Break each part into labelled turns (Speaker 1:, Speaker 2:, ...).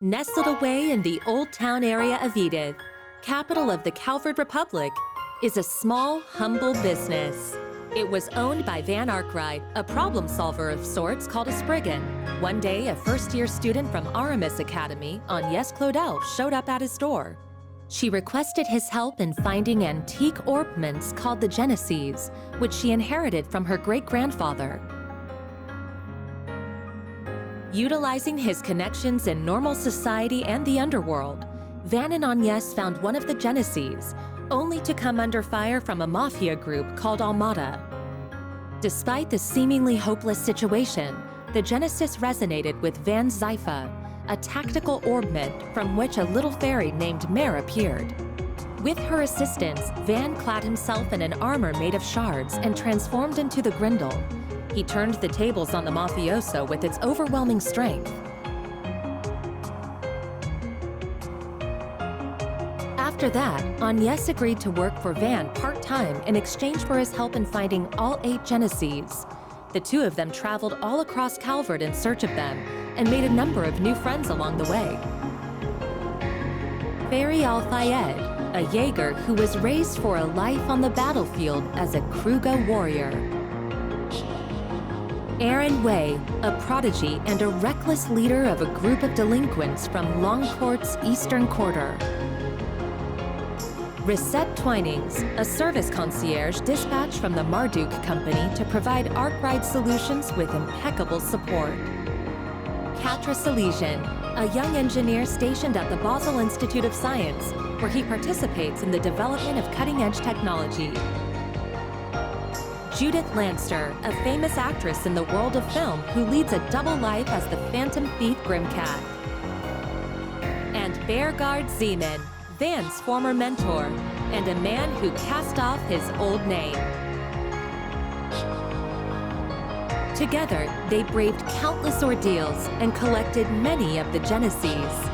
Speaker 1: Nestled away in the Old Town area of Edith, capital of the Calvard Republic, is a small, humble business. It was owned by Van Arkwright, a problem solver of sorts called a Spriggan. One day, a first-year student from Aramis Academy, Agnès Claudel, showed up at his door. She requested his help in finding antique ornaments called the Genesees, which she inherited from her great-grandfather. Utilizing his connections in normal society and the underworld, Van and Agnès found one of the Genesees, only to come under fire from a mafia group called Almata. Despite the seemingly hopeless situation, the Genesis resonated with Van's Zypha, a tactical ornament from which a little fairy named Mare appeared. With her assistance, Van clad himself in an armor made of shards and transformed into the Grindel. He turned the tables on the mafioso with its overwhelming strength. After that, Agnès agreed to work for Van part-time in exchange for his help in finding all 8 Genesees. The two of them traveled all across Calvard in search of them and made a number of new friends along the way. Fairy Al-Fayed, a Jaeger who was raised for a life on the battlefield as a Kruga warrior. Aaron Way, a prodigy and a reckless leader of a group of delinquents from Longcourt's eastern quarter. Reset Twinings, a service concierge dispatched from the Marduk Company to provide Arkwright solutions with impeccable support. Katra Salesian, a young engineer stationed at the Basel Institute of Science, where he participates in the development of cutting-edge technology. Judith Lanster, a famous actress in the world of film who leads a double life as the Phantom Thief Grimcat. And Beargard Zeman, Van's former mentor, and a man who cast off his old name. Together, they braved countless ordeals and collected many of the Genesees.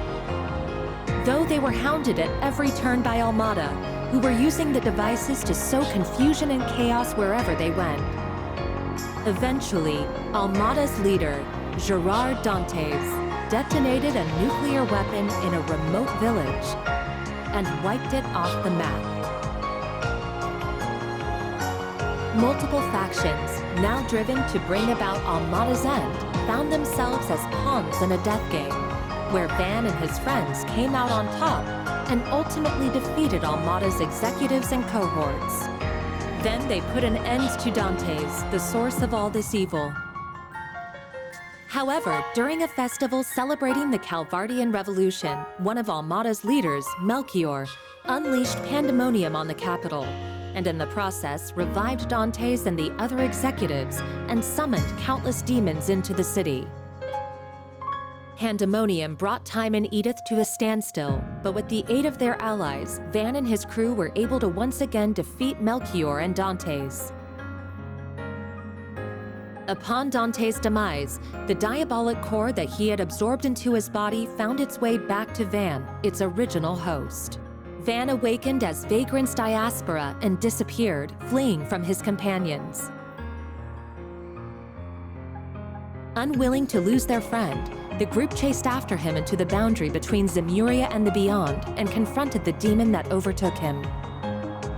Speaker 1: Though they were hounded at every turn by Almata, who were using the devices to sow confusion and chaos wherever they went. Eventually, Almata's leader, Gerard Dantes, detonated a nuclear weapon in a remote village and wiped it off the map. Multiple factions, now driven to bring about Almata's end, found themselves as pawns in a death game, where Van and his friends came out on top and ultimately defeated Almata's executives and cohorts. Then they put an end to Dantes, the source of all this evil. However, during a festival celebrating the Calvardian Revolution, one of Almata's leaders, Melchior, unleashed pandemonium on the capital, and in the process revived Dantes and the other executives and summoned countless demons into the city. Pandemonium brought time in Edith to a standstill, but with the aid of their allies, Van and his crew were able to once again defeat Melchior and Dantes. Upon Dantes' demise, the diabolic core that he had absorbed into his body found its way back to Van, its original host. Van awakened as Vagrant's diaspora and disappeared, fleeing from his companions. Unwilling to lose their friend, the group chased after him into the boundary between Zemuria and the Beyond and confronted the demon that overtook him.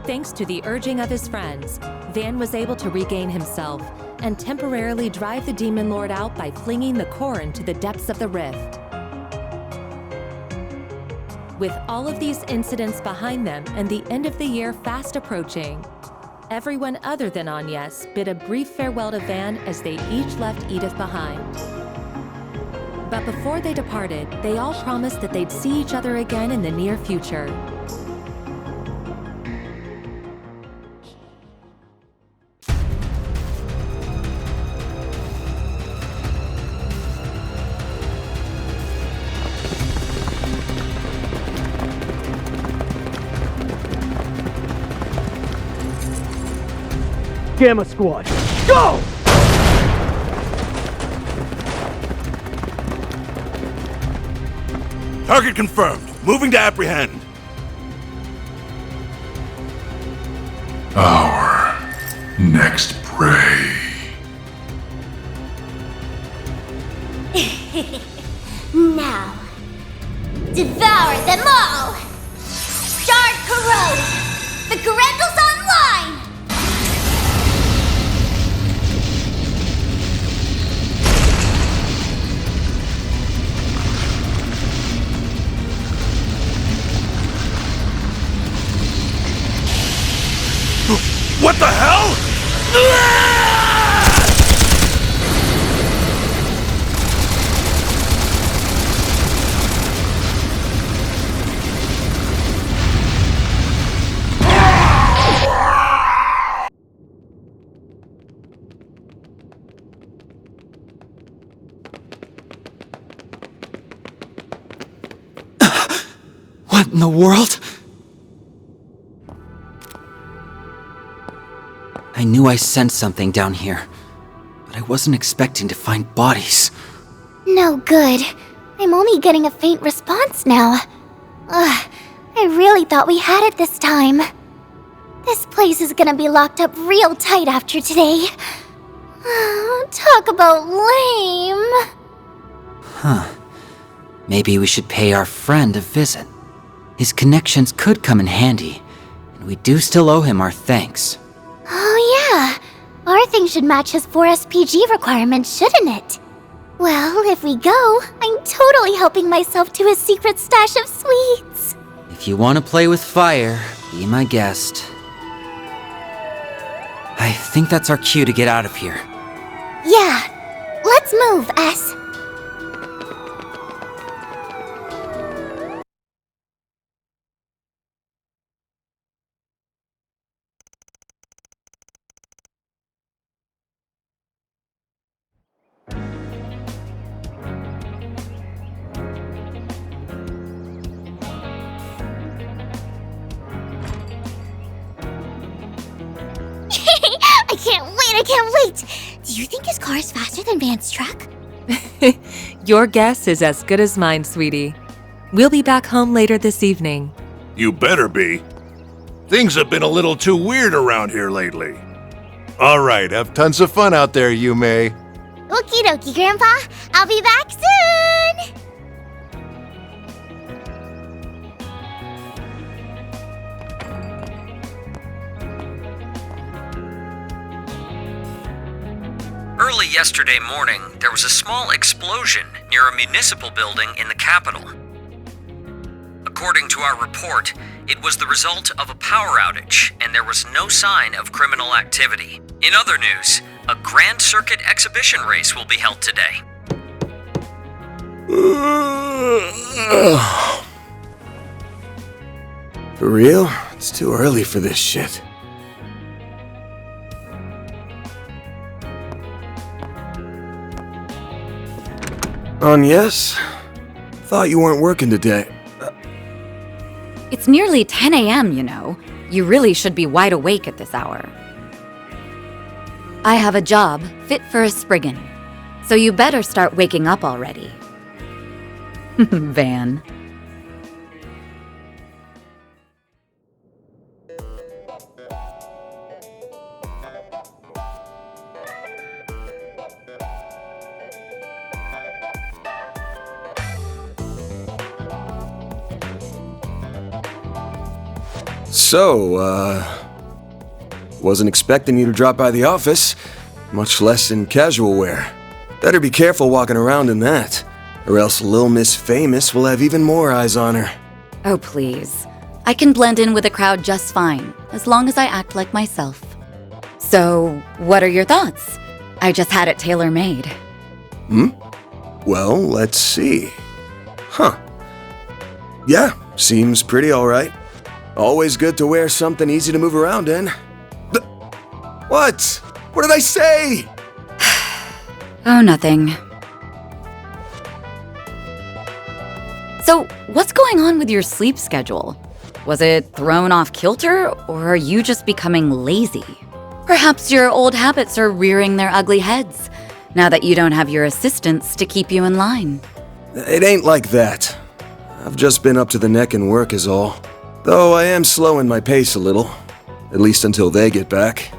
Speaker 1: Thanks to the urging of his friends, Van was able to regain himself and temporarily drive the demon lord out by flinging the core into the depths of the rift. With all of these incidents behind them and the end of the year fast approaching, everyone other than Agnès bid a brief farewell to Van as they each left Edith behind. But before they departed, they all promised that they'd see each other again in the near future.
Speaker 2: Gamma Squad, go!
Speaker 3: Target confirmed. Moving to apprehend.
Speaker 4: Our next prey.
Speaker 5: Now, devour them all! Start corrode! The Corrental's online!
Speaker 3: What the hell?
Speaker 6: What in the world? I knew I sensed something down here, but I wasn't expecting to find bodies.
Speaker 5: No good. I'm only getting a faint response now. Ugh, I really thought we had it this time. This place is gonna be locked up real tight after today. Talk about lame.
Speaker 6: Huh. Maybe we should pay our friend a visit. His connections could come in handy, and we do still owe him our thanks.
Speaker 5: Oh yeah, our thing should match his 4 SPG requirements, shouldn't it? Well, if we go, I'm totally helping myself to his secret stash of sweets.
Speaker 6: If you want to play with fire, be my guest. I think that's our cue to get out of here.
Speaker 5: Yeah, let's move, S. I can't wait! Do you think his car is faster than Van's truck?
Speaker 1: Your guess is as good as mine, sweetie. We'll be back home later this evening.
Speaker 3: You better be. Things have been a little too weird around here lately.
Speaker 7: All right, have tons of fun out there, Yume.
Speaker 5: Okie dokie, Grandpa. I'll be back soon!
Speaker 6: Early yesterday morning, there was a small explosion near a municipal building in the capital. According to our report, it was the result of a power outage, and there was no sign of criminal activity. In other news, a Grand Circuit exhibition race will be held today.
Speaker 7: For real? It's too early for this shit. Yes? Thought you weren't working today.
Speaker 8: It's nearly 10 a.m., you know. You really should be wide awake at this hour. I have a job fit for a Spriggan, so you better start waking up already. Van.
Speaker 7: So, wasn't expecting you to drop by the office, much less in casual wear. Better be careful walking around in that, or else Lil Miss Famous will have even more eyes on her.
Speaker 8: Oh, please. I can blend in with the crowd just fine, as long as I act like myself. So, what are your thoughts? I just had it tailor-made.
Speaker 7: Well, let's see. Huh. Yeah, seems pretty alright. Always good to wear something easy to move around in. What? What did I say?
Speaker 8: Oh, nothing. So, what's going on with your sleep schedule? Was it thrown off kilter, or are you just becoming lazy? Perhaps your old habits are rearing their ugly heads, now that you don't have your assistants to keep you in line.
Speaker 7: It ain't like that. I've just been up to the neck in work is all. Though I am slowing my pace a little. At least until they get back.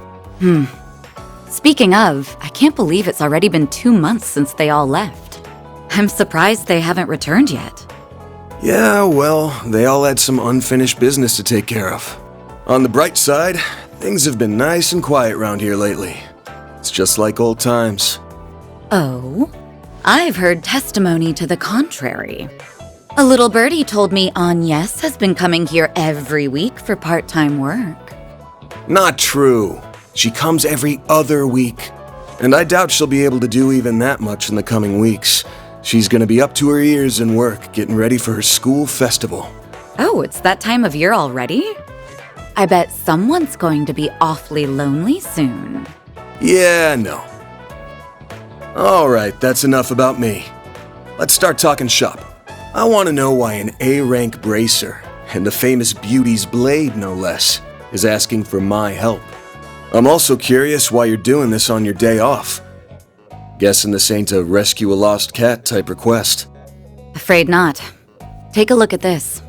Speaker 8: Speaking of, I can't believe it's already been 2 months since they all left. I'm surprised they haven't returned yet.
Speaker 7: Yeah, well, they all had some unfinished business to take care of. On the bright side, things have been nice and quiet around here lately. It's just like old times.
Speaker 8: Oh? I've heard testimony to the contrary. A little birdie told me Agnes has been coming here every week for part-time work.
Speaker 7: Not true. She comes every other week. And I doubt she'll be able to do even that much in the coming weeks. She's gonna be up to her ears in work, getting ready for her school festival.
Speaker 8: Oh, it's that time of year already? I bet someone's going to be awfully lonely soon.
Speaker 7: Yeah, no. Alright, that's enough about me. Let's start talking shop. I want to know why an A-rank bracer, and the famous beauty's blade no less, is asking for my help. I'm also curious why you're doing this on your day off. Guessing this ain't a rescue a lost cat type request.
Speaker 8: Afraid not. Take a look at this.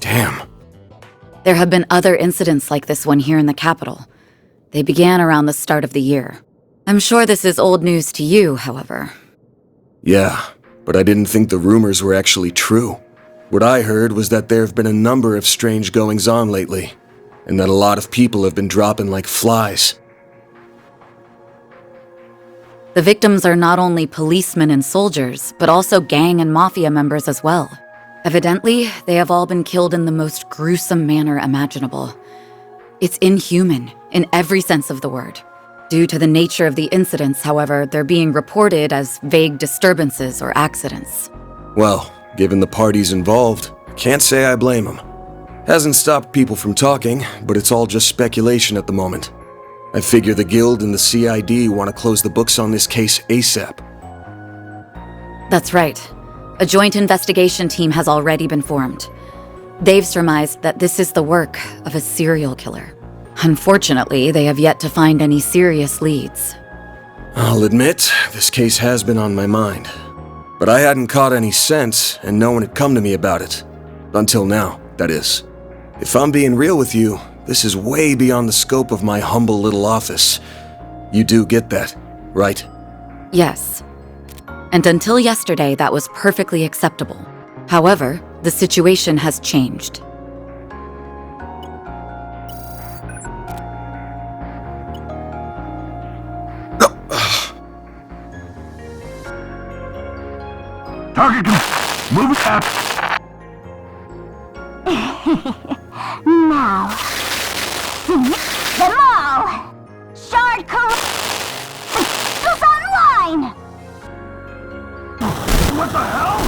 Speaker 7: Damn.
Speaker 8: There have been other incidents like this one here in the capital. They began around the start of the year. I'm sure this is old news to you, however.
Speaker 7: Yeah, but I didn't think the rumors were actually true. What I heard was that there have been a number of strange goings-on lately, and that a lot of people have been dropping like flies.
Speaker 8: The victims are not only policemen and soldiers, but also gang and mafia members as well. Evidently, they have all been killed in the most gruesome manner imaginable. It's inhuman, in every sense of the word. Due to the nature of the incidents, however, they're being reported as vague disturbances or accidents.
Speaker 7: Well, given the parties involved, I can't say I blame them. Hasn't stopped people from talking, but it's all just speculation at the moment. I figure the Guild and the CID want to close the books on this case ASAP.
Speaker 8: That's right. A joint investigation team has already been formed. They've surmised that this is the work of a serial killer. Unfortunately, they have yet to find any serious leads.
Speaker 7: I'll admit, this case has been on my mind. But I hadn't caught any sense, and no one had come to me about it. Until now, that is. If I'm being real with you, this is way beyond the scope of my humble little office. You do get that, right?
Speaker 8: Yes. And until yesterday, that was perfectly acceptable. However, the situation has changed.
Speaker 2: Target move it up.
Speaker 5: Now, finish them all! Shard is online!
Speaker 2: What the hell?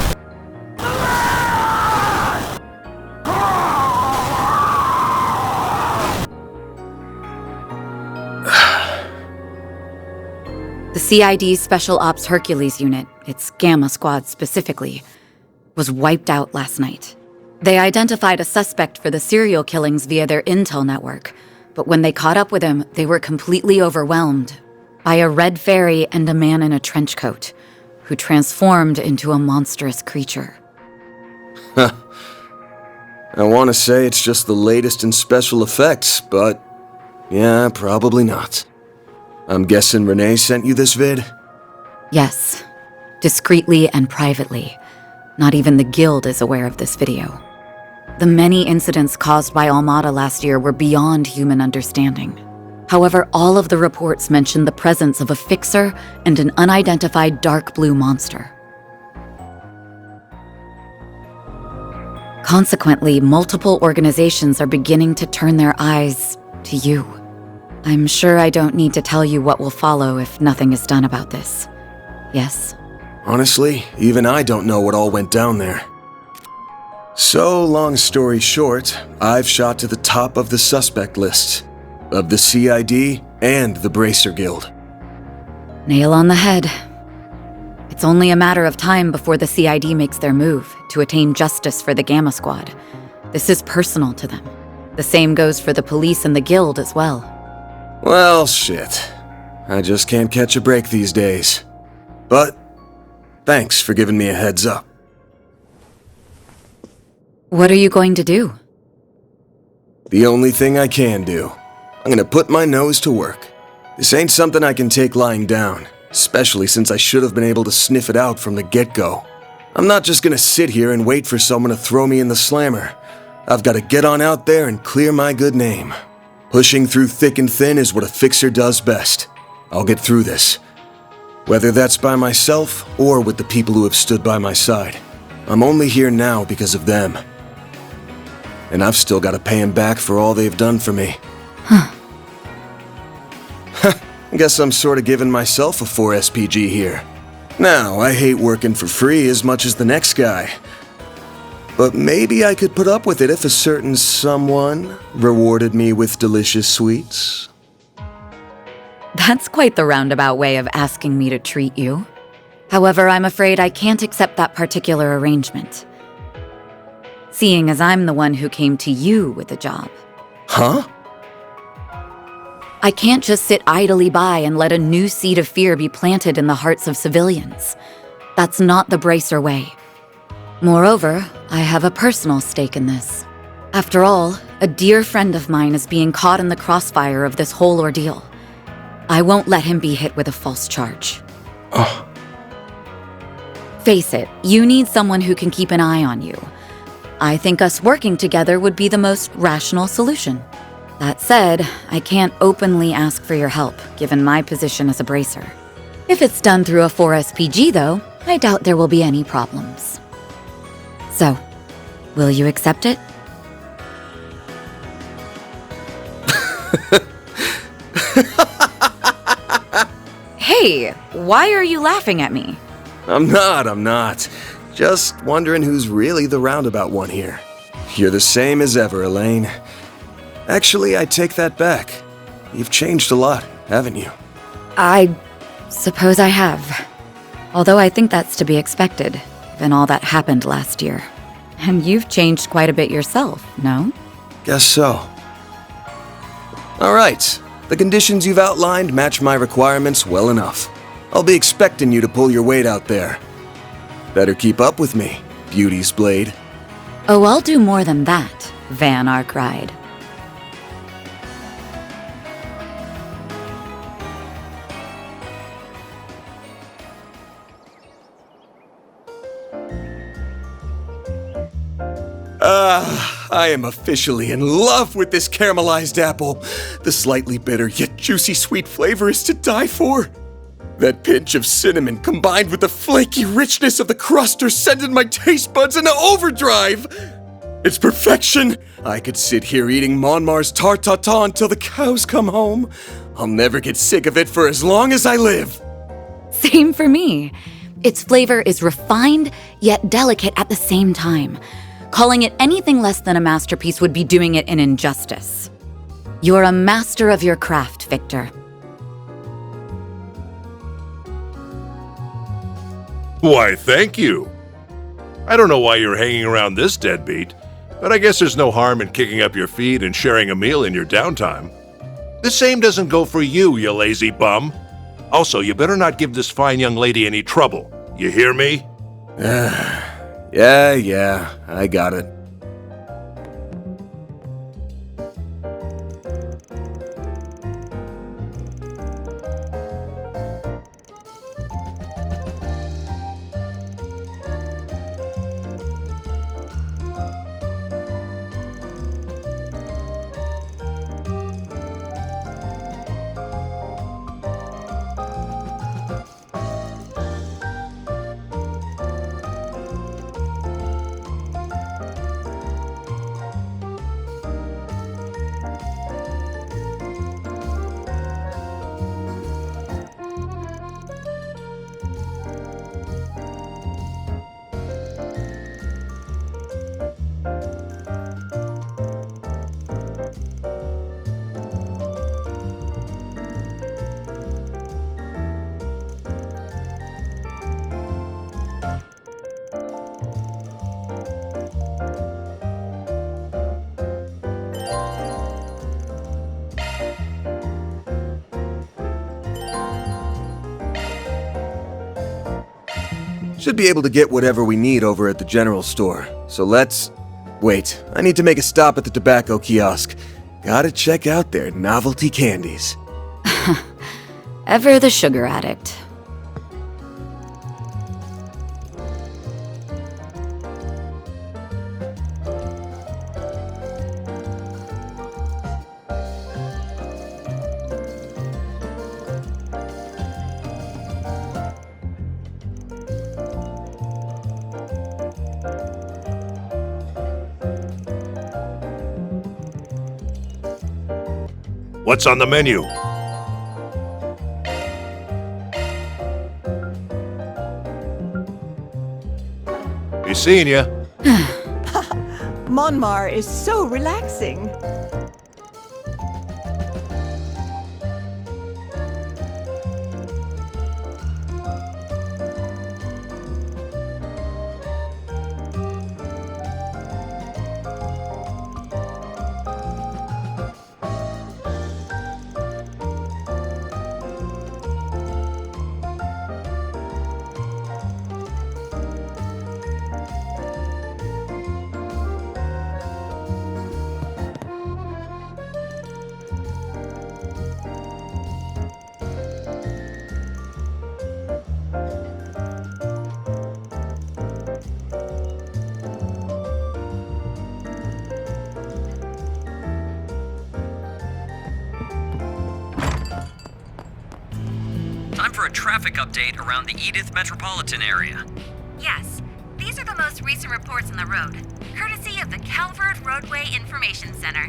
Speaker 8: The CID's Special Ops Hercules unit, its Gamma Squad specifically, was wiped out last night. They identified a suspect for the serial killings via their intel network, but when they caught up with him, they were completely overwhelmed by a red fairy and a man in a trench coat, who transformed into a monstrous creature.
Speaker 7: I want to say it's just the latest in special effects, but yeah, probably not. I'm guessing Renee sent you this vid?
Speaker 8: Yes, discreetly and privately. Not even the Guild is aware of this video. The many incidents caused by Almata last year were beyond human understanding. However, all of the reports mentioned the presence of a fixer and an unidentified dark blue monster. Consequently, multiple organizations are beginning to turn their eyes to you. I'm sure I don't need to tell you what will follow if nothing is done about this. Yes?
Speaker 7: Honestly, even I don't know what all went down there. So, long story short, I've shot to the top of the suspect lists of the CID and the Bracer Guild.
Speaker 8: Nail on the head. It's only a matter of time before the CID makes their move to attain justice for the Gamma Squad. This is personal to them. The same goes for the police and the Guild as well.
Speaker 7: Well, shit. I just can't catch a break these days. But thanks for giving me a heads up.
Speaker 8: What are you going to do?
Speaker 7: The only thing I can do. I'm gonna put my nose to work. This ain't something I can take lying down, especially since I should have been able to sniff it out from the get-go. I'm not just gonna sit here and wait for someone to throw me in the slammer. I've gotta get on out there and clear my good name. Pushing through thick and thin is what a fixer does best. I'll get through this. Whether that's by myself or with the people who have stood by my side. I'm only here now because of them. And I've still gotta pay them back for all they've done for me. I guess I'm sorta giving myself a 4 SPG here. Now, I hate working for free as much as the next guy. But maybe I could put up with it if a certain someone rewarded me with delicious sweets.
Speaker 8: That's quite the roundabout way of asking me to treat you. However, I'm afraid I can't accept that particular arrangement. Seeing as I'm the one who came to you with the job.
Speaker 7: Huh?
Speaker 8: I can't just sit idly by and let a new seed of fear be planted in the hearts of civilians. That's not the Bracer way. Moreover, I have a personal stake in this. After all, a dear friend of mine is being caught in the crossfire of this whole ordeal. I won't let him be hit with a false charge.
Speaker 7: Oh.
Speaker 8: Face it, you need someone who can keep an eye on you. I think us working together would be the most rational solution. That said, I can't openly ask for your help, given my position as a Bracer. If it's done through a 4 SPG, though, I doubt there will be any problems. So, will you accept it? Hey, why are you laughing at me?
Speaker 7: I'm not. Just wondering who's really the roundabout one here. You're the same as ever, Elaine. Actually, I take that back. You've changed a lot, haven't you?
Speaker 8: I suppose I have. Although I think that's to be expected, given all that happened last year. And you've changed quite a bit yourself, no?
Speaker 7: Guess so. All right. The conditions you've outlined match my requirements well enough. I'll be expecting you to pull your weight out there. Better keep up with me, Beauty's Blade.
Speaker 8: Oh, I'll do more than that, Van Arkride.
Speaker 7: I am officially in love with this caramelized apple. The slightly bitter yet juicy sweet flavor is to die for. That pinch of cinnamon combined with the flaky richness of the crust are sending my taste buds into overdrive. It's perfection. I could sit here eating Monmar's tart tatin until the cows come home. I'll never get sick of it for as long as I live.
Speaker 8: Same for me. Its flavor is refined yet delicate at the same time. Calling it anything less than a masterpiece would be doing it an injustice. You're a master of your craft, Victor.
Speaker 3: Why, thank you. I don't know why you're hanging around this deadbeat, but I guess there's no harm in kicking up your feet and sharing a meal in your downtime. The same doesn't go for you, you lazy bum. Also, you better not give this fine young lady any trouble. You hear me?
Speaker 7: Yeah, I got it. Should be able to get whatever we need over at the general store. So let's... Wait, I need to make a stop at the tobacco kiosk. Gotta check out their novelty candies.
Speaker 8: Ever the sugar addict.
Speaker 3: What's on the menu? Be seeing ya.
Speaker 9: Monmar is so relaxing.
Speaker 6: Time for a traffic update around the Edith metropolitan area.
Speaker 10: Yes, these are the most recent reports on the road, courtesy of the Calvard Roadway Information Center.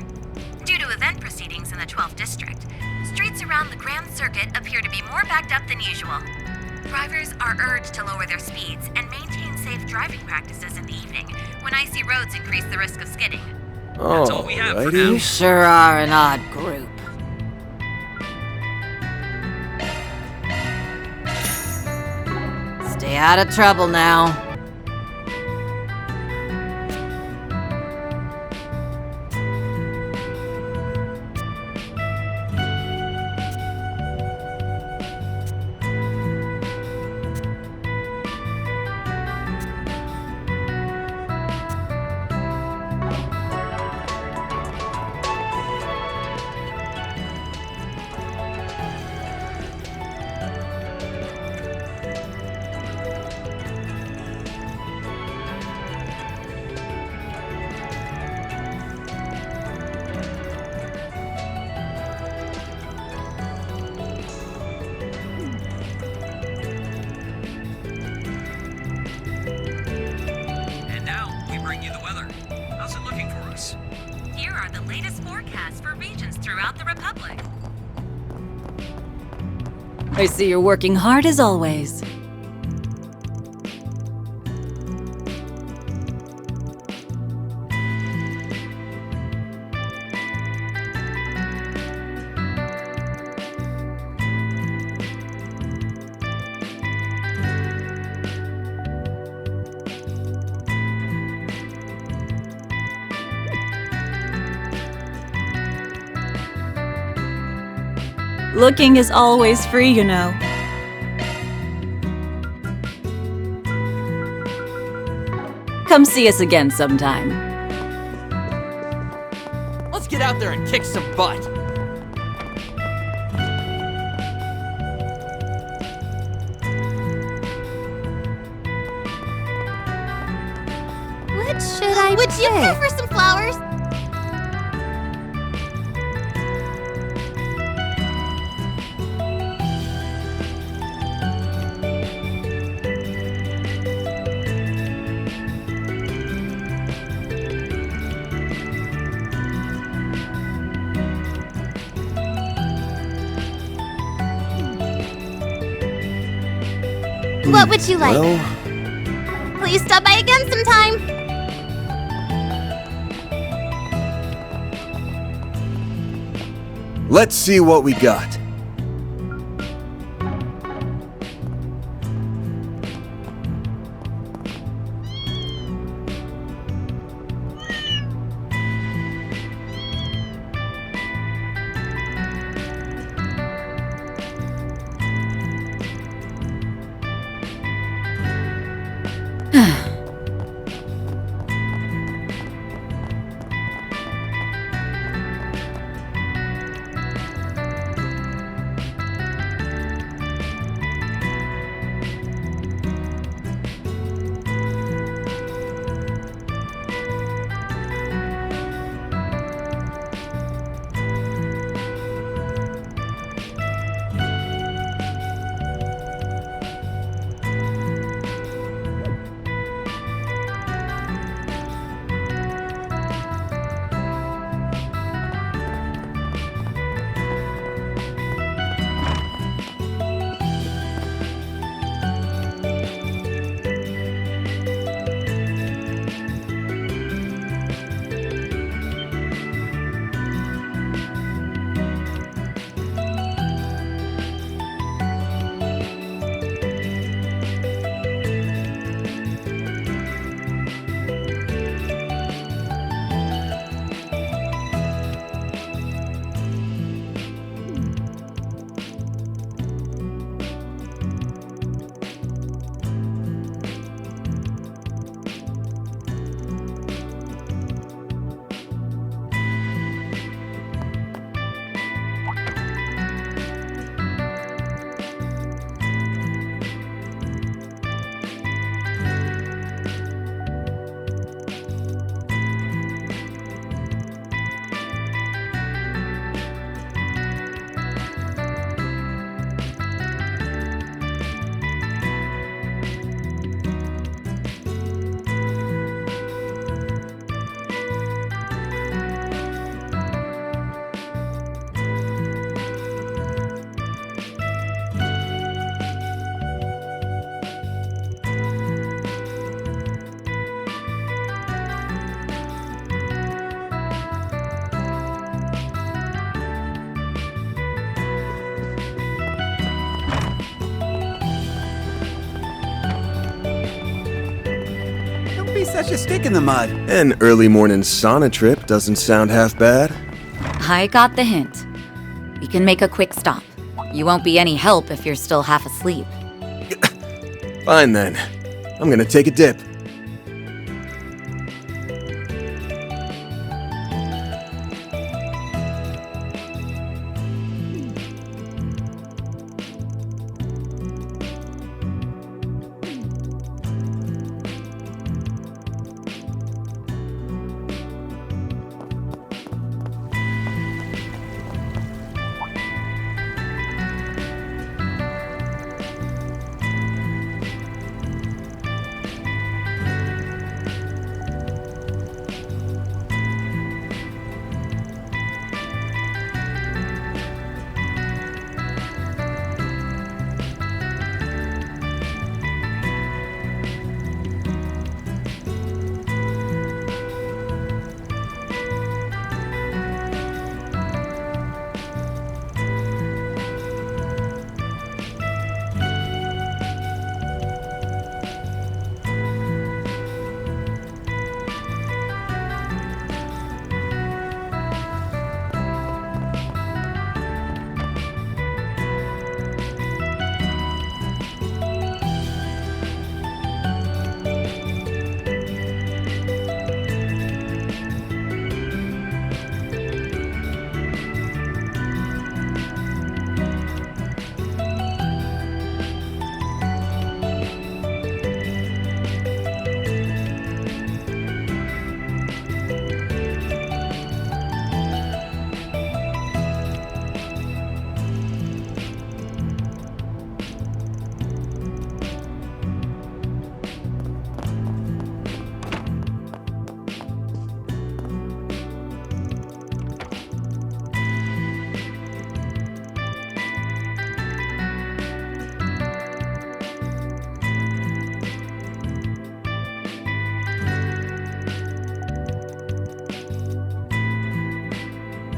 Speaker 10: Due to event proceedings in the 12th District, streets around the Grand Circuit appear to be more backed up than usual. Drivers are urged to lower their speeds and maintain safe driving practices in the evening when icy roads increase the risk of skidding.
Speaker 6: That's all we have for now.
Speaker 8: You sure are an odd group. Stay out of trouble now.
Speaker 6: And now, we bring you the weather. How's it looking for us?
Speaker 10: Here are the latest forecasts for regions throughout the Republic.
Speaker 1: I see you're working hard as always. Looking is always free, you know. Come see us again sometime.
Speaker 11: Let's get out there and kick some butt.
Speaker 5: What should I Would you prefer some flowers? What would you like?
Speaker 7: Well,
Speaker 5: Please stop by again sometime.
Speaker 7: let's see what we got.
Speaker 12: such a stick in the mud?
Speaker 7: An early morning sauna trip doesn't sound half bad.
Speaker 8: I got the hint. We can make a quick stop. You won't be any help if you're still half asleep.
Speaker 7: Fine then. I'm gonna take a dip.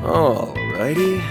Speaker 7: Alrighty.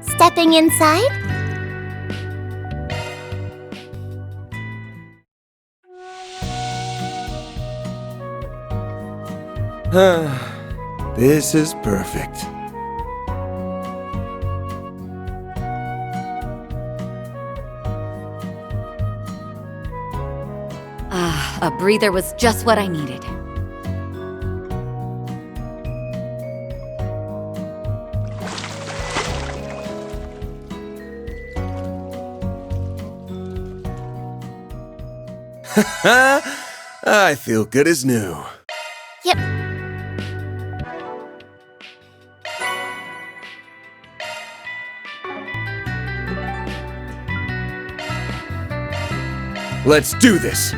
Speaker 5: Stepping inside?
Speaker 7: This is perfect.
Speaker 8: A breather was just what I needed.
Speaker 7: I feel good as new.
Speaker 5: Yep.
Speaker 7: Let's do this!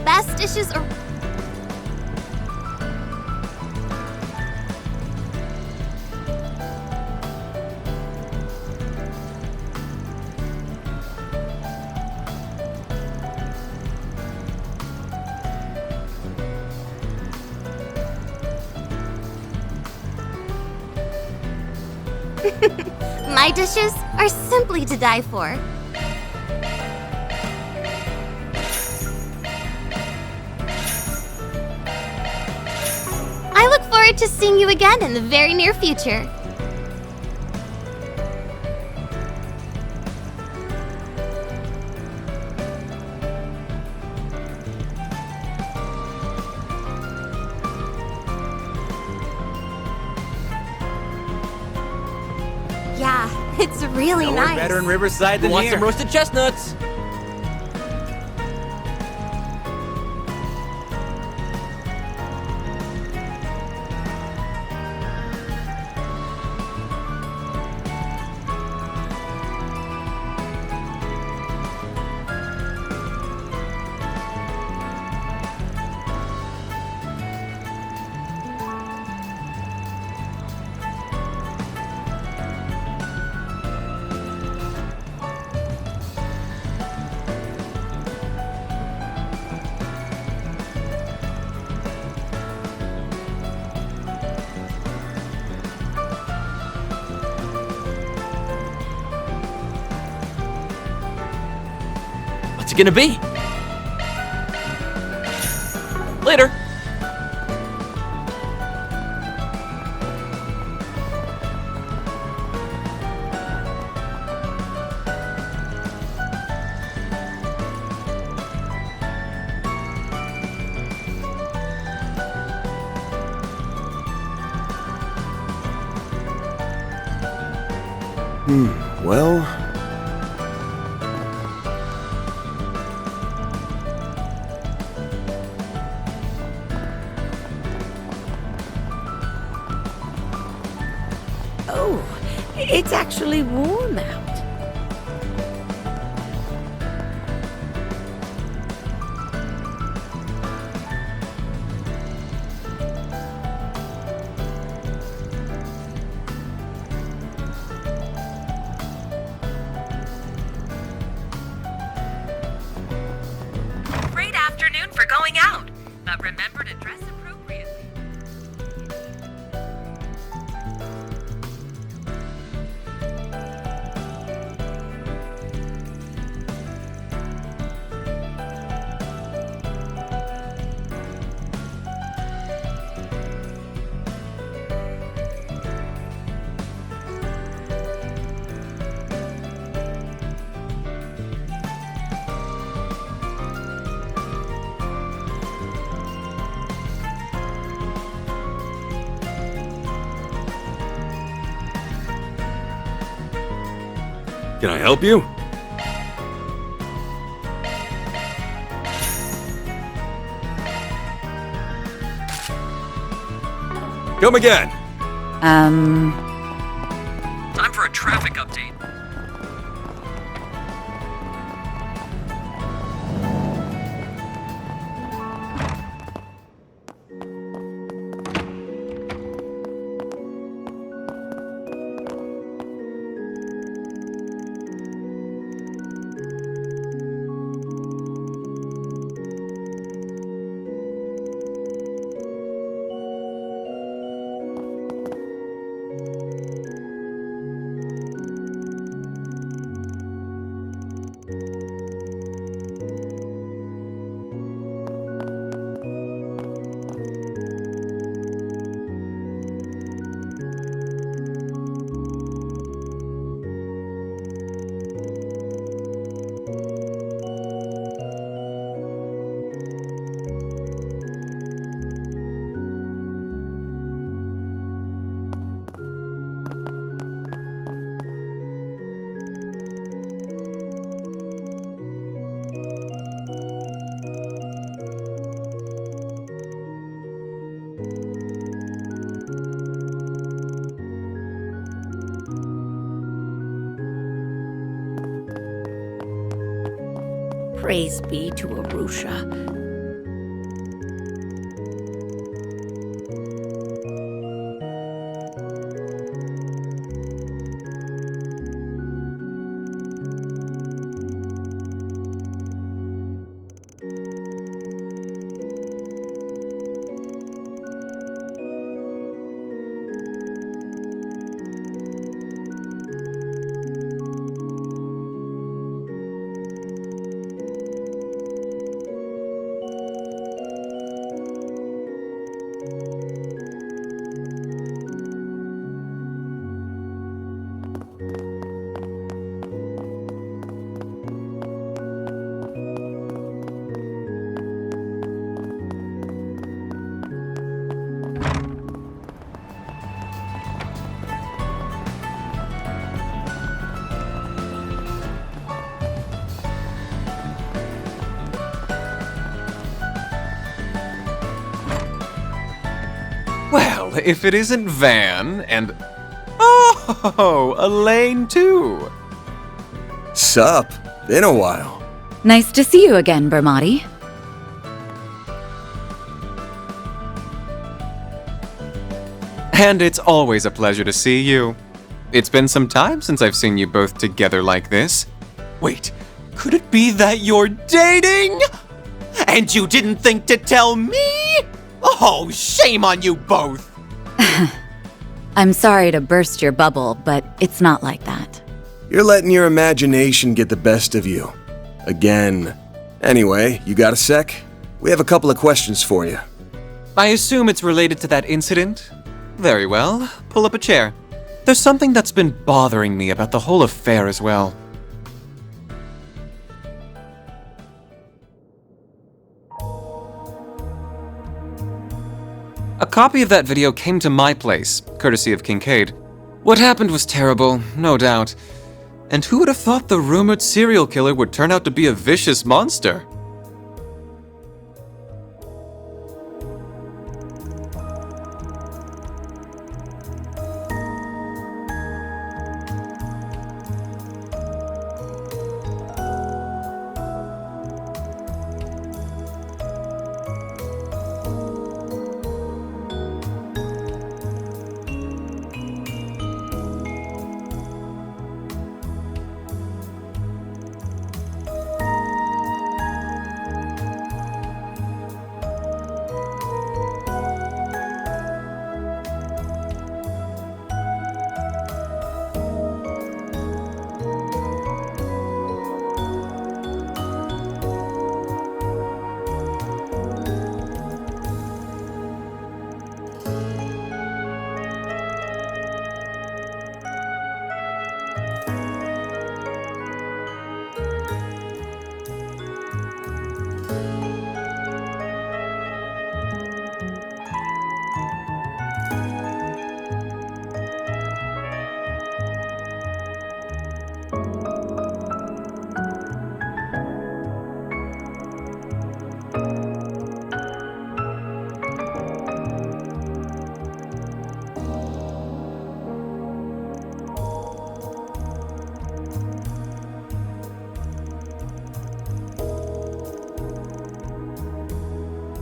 Speaker 5: best dishes are... My dishes are simply to die for. I look forward to seeing you again in the very near future. Yeah, it's really
Speaker 11: Nowhere
Speaker 5: nice.
Speaker 11: better in Riverside than
Speaker 6: Want
Speaker 11: here.
Speaker 6: some roasted chestnuts? What's it gonna be? Later.
Speaker 7: Well...
Speaker 9: Oh, it's actually warm out.
Speaker 10: Great afternoon for going out, but remember to dress appropriately.
Speaker 7: Can I help you? Come again.
Speaker 6: Time for a traffic update.
Speaker 9: Praise be to Arusha.
Speaker 12: if it isn't Van and... Oh, Elaine too!
Speaker 7: Sup? Been a while.
Speaker 8: Nice to see you again, Bermotti.
Speaker 12: And it's always a pleasure to see you. It's been some time since I've seen you both together like this. Wait, could it be that you're dating? And you didn't think to tell me? Oh, shame on you both!
Speaker 8: I'm sorry to burst your bubble, but it's not like that.
Speaker 7: You're letting your imagination get the best of you. Again. Anyway, you got a sec? We have a couple of questions for you.
Speaker 12: I assume it's related to that incident? Very well, pull up a chair. There's something that's been bothering me about the whole affair as well. A copy of that video came to my place, courtesy of Kincaid. What happened was terrible, no doubt. And who would have thought the rumored serial killer would turn out to be a vicious monster?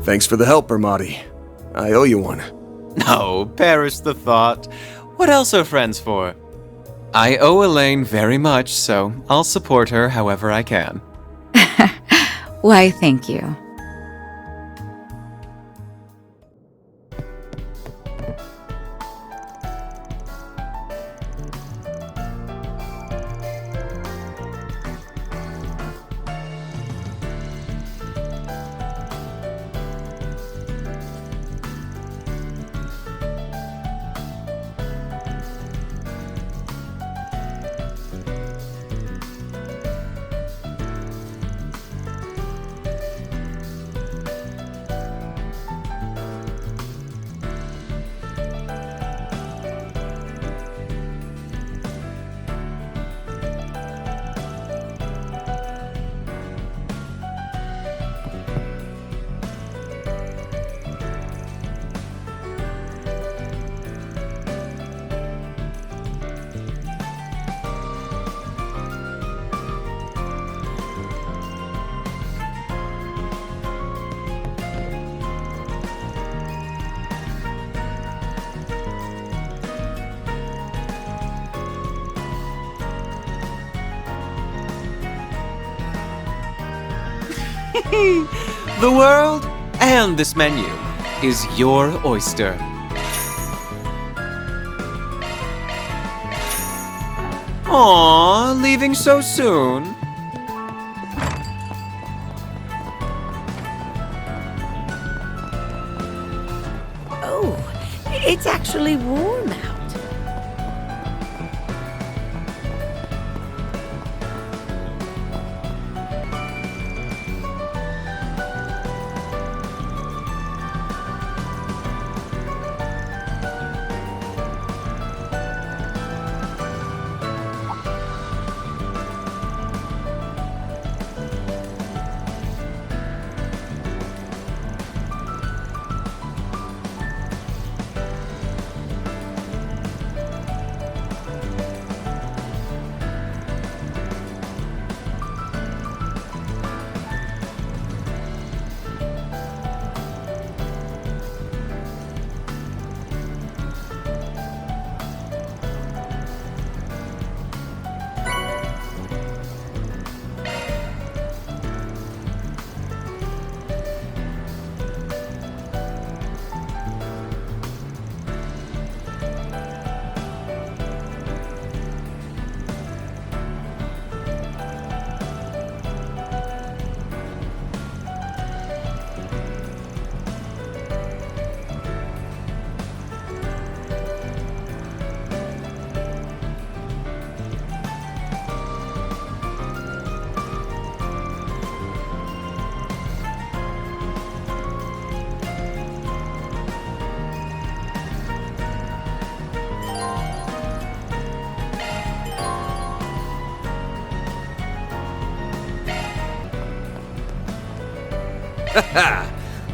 Speaker 7: Thanks for the help, Bermotti. I owe you one.
Speaker 12: No, perish the thought. What else are friends for? I owe Elaine very much, so I'll support her however I can.
Speaker 8: Why, thank you.
Speaker 12: The world and this menu is your oyster. Aww, leaving so soon?
Speaker 9: Oh, it's actually warm out.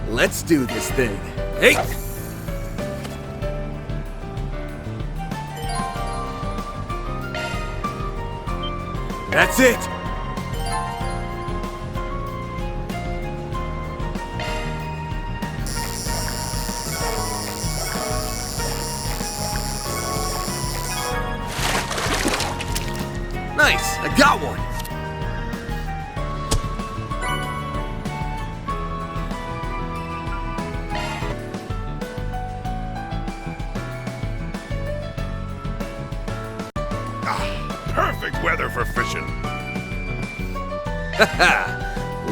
Speaker 7: Let's do this thing. Hey! That's it! Nice! I got one!
Speaker 3: Perfect weather for fishing.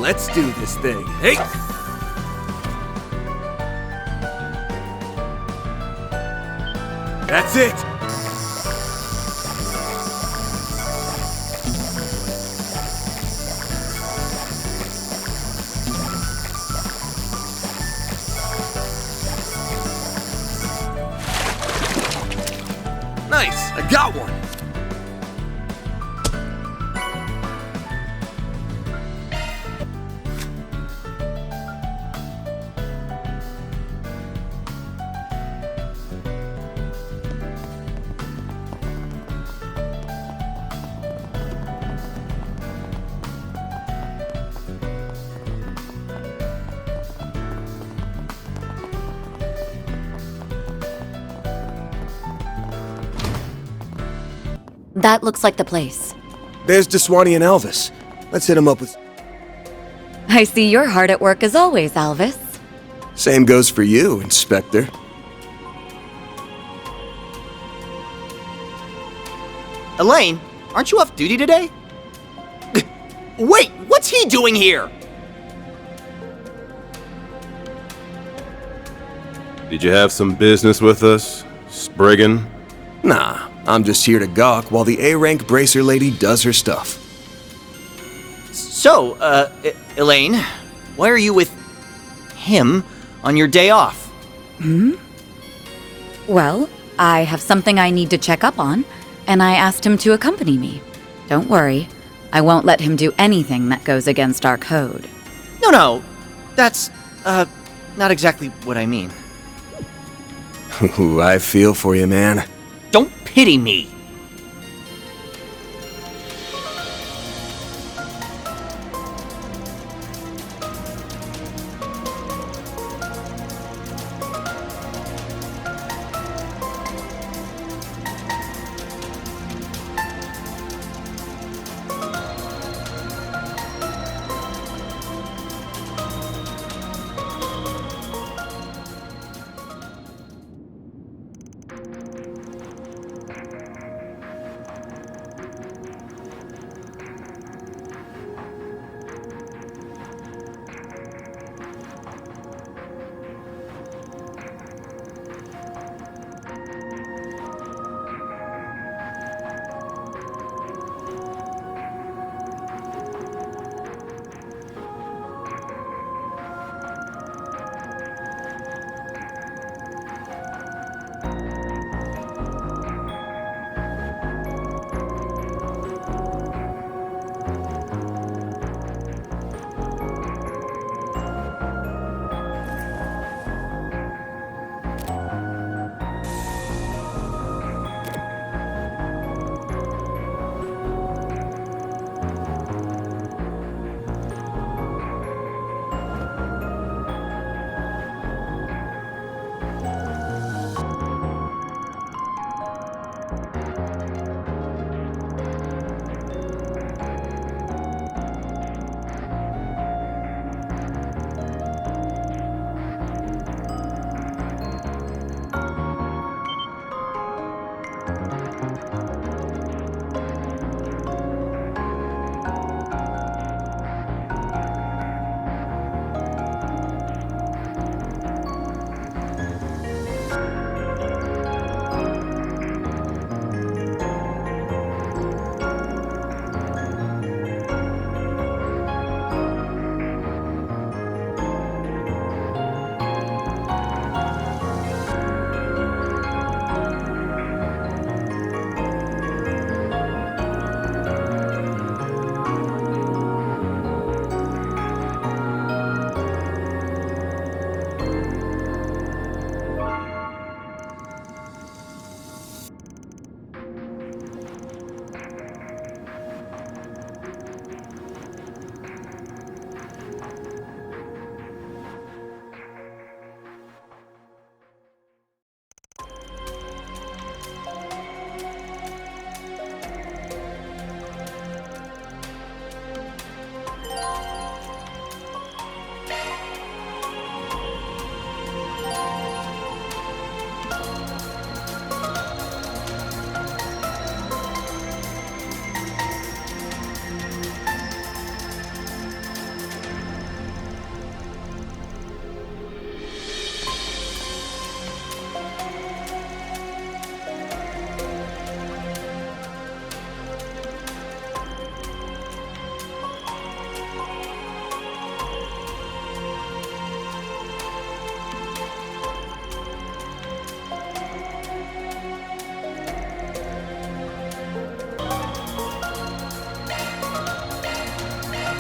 Speaker 7: Let's do this thing. Hey! That's it! Nice! I got one!
Speaker 8: That looks like the place.
Speaker 7: There's Daswani and Alvis. Let's hit them up with...
Speaker 8: I see you're hard at work as always, Alvis.
Speaker 7: Same goes for you, Inspector.
Speaker 13: Elaine, aren't you off duty today? Wait, what's he doing here?
Speaker 14: Did you have some business with us, Spriggan?
Speaker 7: Nah, I'm just here to gawk while the A-rank bracer lady does her stuff.
Speaker 13: So, Elaine, why are you with him on your day off?
Speaker 8: Well, I have something I need to check up on, and I asked him to accompany me. Don't worry, I won't let him do anything that goes against our code.
Speaker 13: No, that's, not exactly what I mean.
Speaker 7: Ooh, I feel for you, man.
Speaker 13: Don't pity me.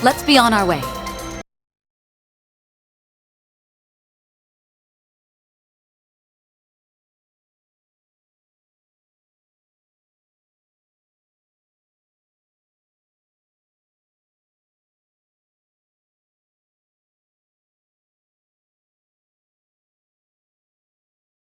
Speaker 8: Let's be on our way.